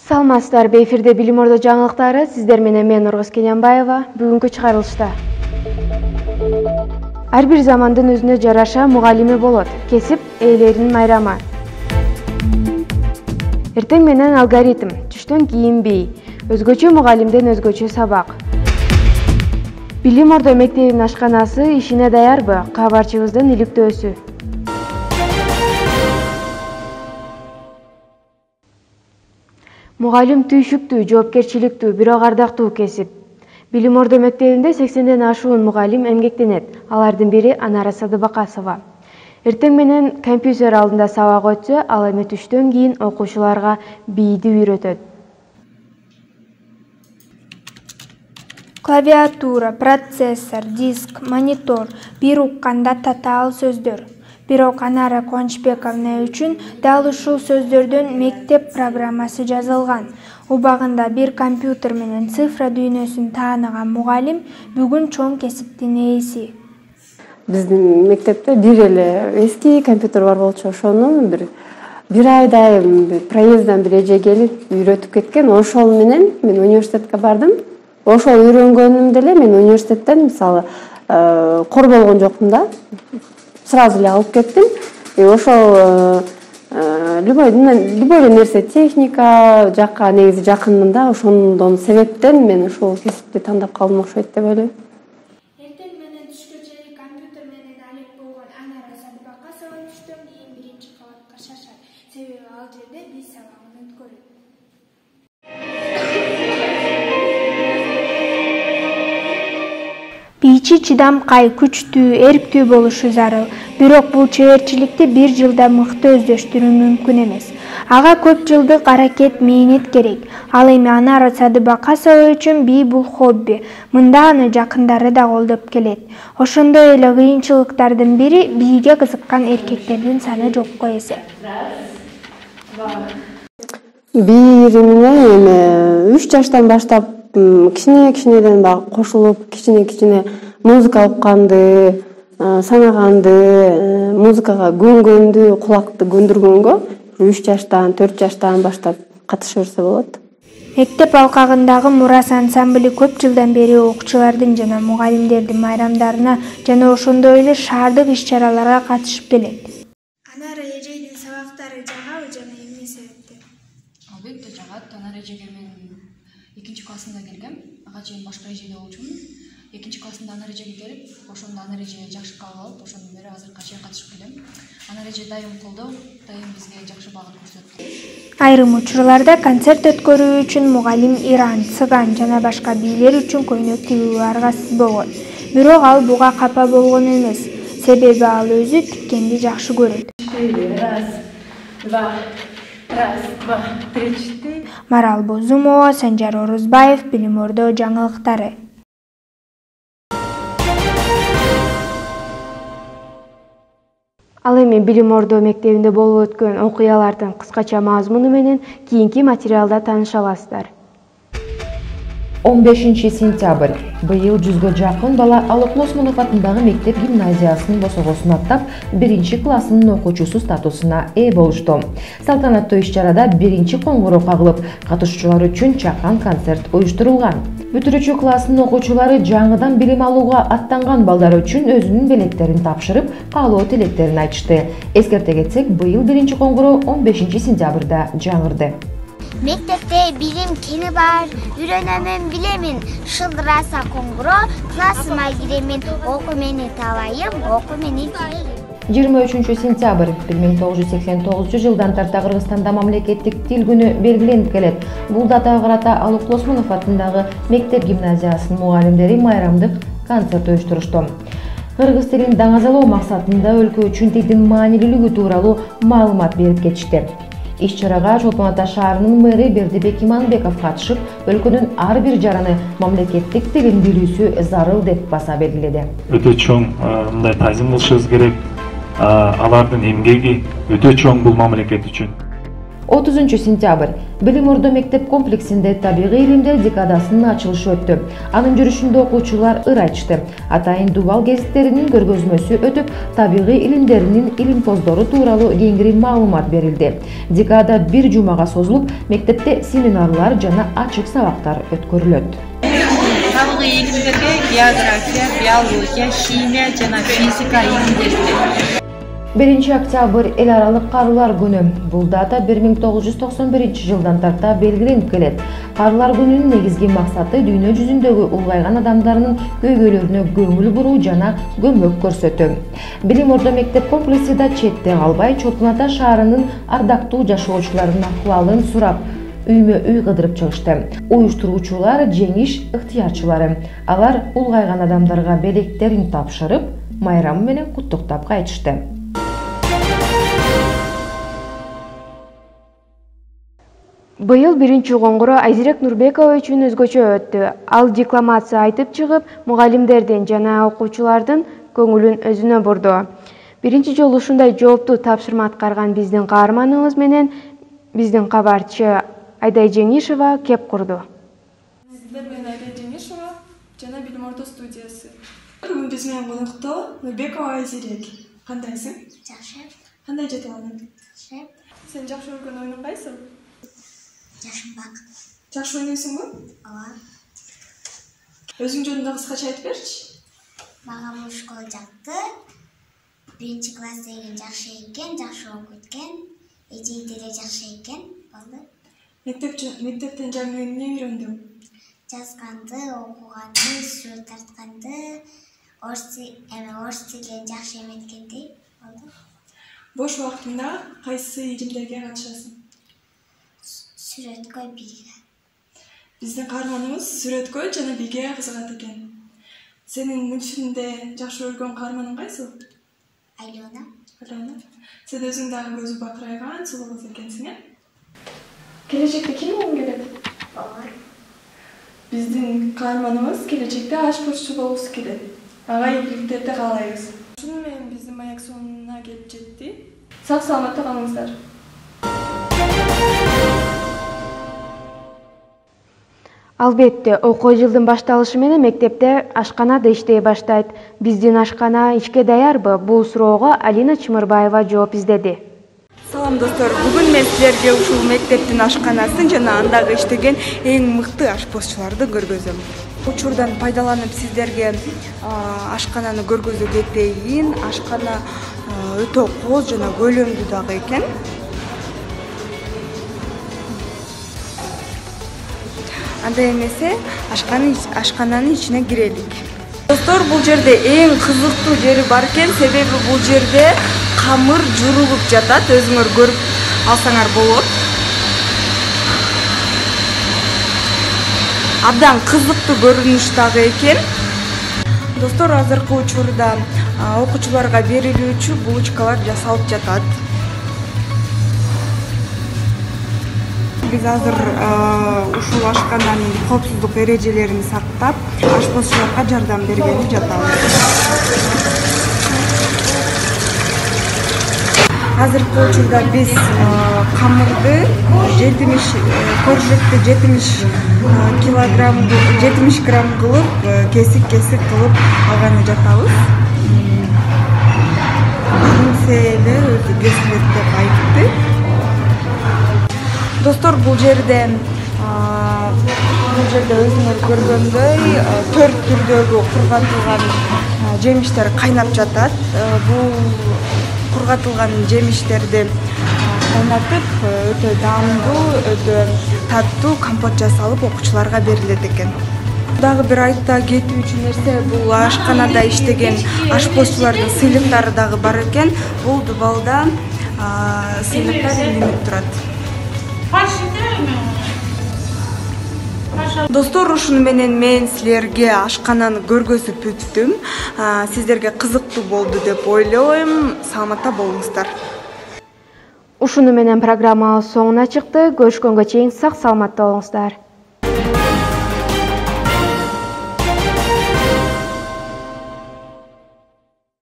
Саламатсыздарбы, эфирде Билим Ордо жаңылыктары, сиздер менен мен Нургуз Кененбаева. Бүгүнкү чыгарылышта ар бир замандын өзүнө жараша мугалими болот. Кесип ээлеринин майрамы. Эртең менен алгоритм, түштөн кийин бий, өзгөчө мугалимден өзгөчө сабак. Билим Ордо мектебинин ашканасы ишине даярбы? Кабарчыбыздын иликтөөсү. Мугалим түйшүктүү, жоопкерчиликтүү, бирок ардактуу кесип. Билим Ордо мектебинде 80ден ашуун мугалим эмгектенет. Алардын бири Анара Садыбакасова. Эртең менен компьютер алдында сабак өтсө, ал эми түштөн кийин окуучуларга бийди үйрөтөт. Клавиатура, процессор, диск, монитор бир укканда татаал сөздөр. Бирок Анара Кубанычбековна үчүн дал ушул сөздөрдөн мектеп программасы жазылган. Убагында бир компьютер менен цифра дүйнөсүн тааныган мугалим бүгүн чоң кесиптин ээси. Биздин мектепте бир эле эски компьютер бар болчу, ошону бир айдай проездден бир эже келип үйрөтүп кеткен. Ошол менен мен университетке бардым. Ошол үйрөнгөнүмдө эле мен университеттен мисалы кор болгон жокмун да. Сразу эле алып кеттим. Ошол любой нерсе техника жакка негизи жакынмын да. Ошондон себептен мен ушул кесипти тандап калдым окшойт деп ойлойм. Эртең менен түшкө чейин компьютер менен алек болгон Анара Садыбакасова түштөн кийин биринчи кабатка шашат. Себеби ал жерде биз сабагын өткөрөт. Бийчи чыдамкай, күчтүү, эрктүү болушу зарыл. Бирок бул чеберчиликти бир жылда мыкты өздөштүрүү мүмкүн эмес. Ага көп жылдык аракет, мээнет керек. Ал эми Анара Садыбакасова үчүн бий бул хобби. Мында аны жакындары да колдоп келет. Ошондой эле кыйынчылыктардын бири бийге кызыккан эркектердин саны жокко эсеп. Бир эмне эми 3 жаштан баштап кичинеден баягы кошулуп, кичине музыка укканды, санаганды, музыкага көнгөндү, кулакты көндүргөнгө 3 жаштан, 4 жаштан баштап катыша берсе болот. Мектеп алкагындагы Мурас ансамбли көп жылдан бери окуучулардын жана мугалимдердин майрамдарына жана ошондой эле шаардык иш-чараларга катышып келет. Анара эжейдин сабактары жагабы жана эмне себептен? Албетте жагат. Анара эжеге мен 2 классында келгем. Ага чейин башка эжеде болчумун. 2 классында Анара эжеге келип, ошондо Анара эже жакшы кабыл алып, ошондон бери азыркыга чейин катышып келем. Анара эже дайым колдоо, дайым бизге жакшы багыт көрсөттү. Айрым учурларда концерт өткөрүү үчүн мугалим Иран, Цыган жана башка бийлер үчүн көйнөк тигүүгө аргасыз болгон. Бирок ал буга капа болгон эмес. Себеби ал өзү тиккенди жакшы көрөт. Марал Бозумова, Санжар Орозбаев, Билим Ордо жаңылыктары. Ал эми Билим Ордо мектебинде болуп өткөн окуялардын кыскача мазмуну менен кийинки материалда тааныша аласыздар. 15 сентябрь. Быйыл 100га жакын бала Алыкмы Осмонов атындагы мектеп гимназиясынын босогосун аттап, 1-классынын окуучусу статусуна ээ болушту. Салтанаттуу иш-чарада 1-коңгуроо кагылып, катышуучулар үчүн чакан концерт уюштурулган. Бүтүрүүчү класстын окуучулары жаңыдан билим алууга аттанган балдар үчүн өзүнүн белектерин тапшырып, каалоо тилектерин айтышты. Эскерте кетсек, быйыл 1-коңгуроо 15 сентябрда жаңырды. Мектепте билим кени бар, үйрөнөмүн, билемин. Шылдыраса коңгуроо, классыма киремин, оку мени талайым, оку мени тилейм. 23 сентябрь 1989 жылдан тарта Кыргызстанда мамлекеттик тил күнү белгиленип келет. Бул датага карата Алыкмы Осмонов атындагы мектеп гимназиясынын мугалимдери майрамдык концерт уюштурушту. Кыргыз тилин даңазалоо максатында өлкө үчүн тилдин маанилүүлүгү тууралуу маалымат берип кетишти. Иш-чарага Чолпон Ата шаарынын мэри Бердибек Иманбеков катышып, өлкөнүн ар бир жараны мамлекеттик тилин билүүсү зарыл деп баса белгиледи. Өтө чоң мындай тазим кылышыбыз керек. Алардын эмгеги өтө чоң бул мамлекет үчүн. 30-сентябрь Билим Ордо мектеп комплексинде табигый илимдер декадасынын ачылышы өттү. Анын жүрүшүндө окуучулар ыр айтышты. Атайын Дубал гезиттеринин көргөзмөсү өтүп, табигый илимдеринин илимпоздору тууралуу кеңири маалымат берилди. Декада бир жумага созулуп, мектепте семинарлар жана ачык сабактар өткөрүлөт. Табигый илимдерге география, биология, химия жана физика илимдери. 1-октябрь эл аралык карылар күнү. Бул дата 1991 тарта белгиленип келет. Карылар күнүнүн негизги максаты дүйнө жүзүндөгү улгайган адамдарынын көйгөйлөрүнө көңүл буруу жана көмөк көрсөтүү. Билим Ордо мектеп комплекси да четте калбай, Чолпон Ата шаарынын ардактуу жашоочуларынын акыбалын сурап, үймө-үй кыдырып чыгышты. Уюштуруучулар жеңиш ыктыярчылары. Алар улгайган адамдарга белектерин тапшырып, майрамы менен куттуктап кайтышты. Быйыл 1-коңгуру Айзирек Нурбекова үчүн өзгөчө өттү. Ал декламация айтып чыгып, мугалимдердин жана окуучулардын көңүлүн өзүнө бурду. Биринчи жолу ушундай жооптуу тапшырма аткарган биздин каарманыбыз менен биздин кабарчы Айдай Жеңишева кеп курду. Сиздер менен Айдай Жеңишева жана Билим Ордо студиясы. Бүгүн биз менен конокто Нурбекова Айзирек. Кандайсың? Жакшы. Кандай жетип алдың? Жакшы. Сен жакшы көргөн оюнуң кайсы? Жашынбак. Жакшы ойнойсуңбу? Ооба. Өзүң жөнүндө кыскача айтып берчи. Мага бул школа жакты. 1-класс деген жакшы экен, жакшы окуйт экен. Эжеи деле жакшы экен. Болду. Мектептен жаңы эмне үйрөндүң? Жазганды, окуганды, сүрөт тартканды, орус тилин жакшы эметкенди. Болду. Бош убактыңда кайсы илимдерге катышасың? Сүрөткө, бийге. Биздин каарманыбыз сүрөткө жана бийге кызыгат экен. Сенин мультфильмде жакшы көргөн каарманың кайсы? Алена. Алена. Сен өзүң дагы көзү бакырайган, сулуу кыз экенсиң, э? Келечекте ким болгуң келет? Ооба. Биздин каарманыбыз келечекте ашпозчу болгусу келет. Ага ийгиликтерди каалайбыз. Ушуну менен биздин маяк сонуна келип жетти. Сак саламатта калыңыздар. Албетте, окуу жылдын башталышы менен мектепте ашкана да иштей баштайт. Биздин ашкана ишке даярбы? Бул суроого Алина Чымырбаева жооп издеди. Салам достор, бүгүн мен силерге ушул мектептин ашканасын жана андагы иштеген эң мыкты ашпозчуларды көргөзөм. Учурдан пайдаланып сиздерге ашкананы көргөзө кетейин. Ашкана өтө кооз жана көлөмдүү дагы экен. Андай эмесе, ашкананын ичине кирелик. Достор, бул жерде эң кызыктуу жери бар экен, себеби бул жерде камыр журулуп жатат. Өзүңөр көрүп алсаңар болот. Абдан кызыктуу көрүнүш дагы экен. Достор, азыркы учурда окуучуларга берилүүчү булочкалар жасалып жатат. Биз азыр ушул ашкананын коопсуздук эрежелерин сактап, ашпозчуларга жардам бергенип жатабыз. Азыркы учурда биз камырды 70 коржетти 70 грамм кылып, кесик кылып алганы жатабыз. Кимселер өзү кесилет деп айтты. Достор, бул жерде өзүңөр көргөндөй 4 түрдөгү кургатылган жемиштер кайнап жатат. Бул кургатылган жемиштерди кайнатып, өтө даамдуу, өтө таттуу компот жасалып окуучуларга берилет экен. Дагы бир айта кетүүчү нерсе, бул ашканада иштеген ашпозчулардын сыйлыктары дагы бар экен. Бул Дубалда сыйлыктар илинип турат. Достор, ушуну менен мен силерге ашкананы көргөзүп өттүм. Сиздерге кызыктуу болду деп ойлойм. Саламатта болуңуздар. Ушуну менен программабыз соңуна чыкты. Көрүшкөнгө чейин сак саламатта болуңуздар.